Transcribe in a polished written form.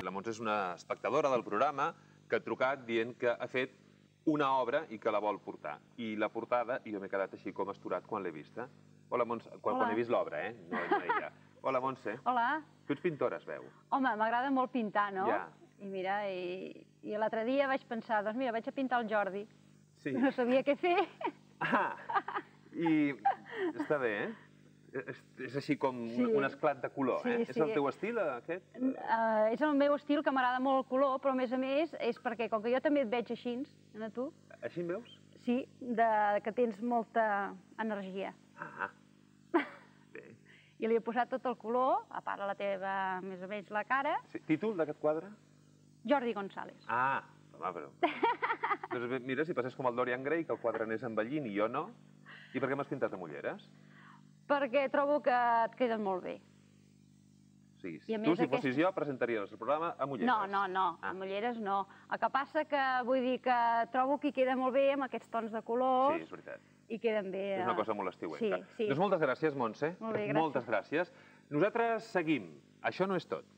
La Montse és una espectadora del programa que ha trucat dient que ha fet una obra i que la vol portar. I la portada, i jo m'he quedat així com asturat quan l'he vista. Hola, Montse. Quan he vist l'obra, no ella. Hola, Montse. Hola. Tu ets pintora, es veu. Home, m'agrada molt pintar, no? Ja. I mira, i l'altre dia vaig pensar, doncs mira, vaig a pintar el Jordi. Sí. No sabia què fer. Ah, i està bé, eh? És així com un esclat de color, eh? És el teu estil, aquest? És el meu estil, que m'agrada molt el color, però a més és perquè, com que jo també et veig així, a tu... Així em veus? Sí, que tens molta energia. Ah, bé. I li he posat tot el color, a part de la teva, més o menys, la cara. Títol d'aquest quadre? Jordi González. Ah, home, però... Doncs mira, si passés com el Dorian Gray, que el quadre anés envellint i jo no. I per què m'has pintat amb ulleres? Perquè trobo que et queden molt bé. O sigui, tu, si fossis jo, presentaries el programa amb ulleres. No, amb ulleres no. El que passa que vull dir que trobo que hi queda molt bé amb aquests tons de colors. Sí, és veritat. I queden bé. És una cosa molt estiuenca. Sí. Doncs moltes gràcies, Montse. Molt bé, gràcies. Moltes gràcies. Nosaltres seguim. Això no és tot.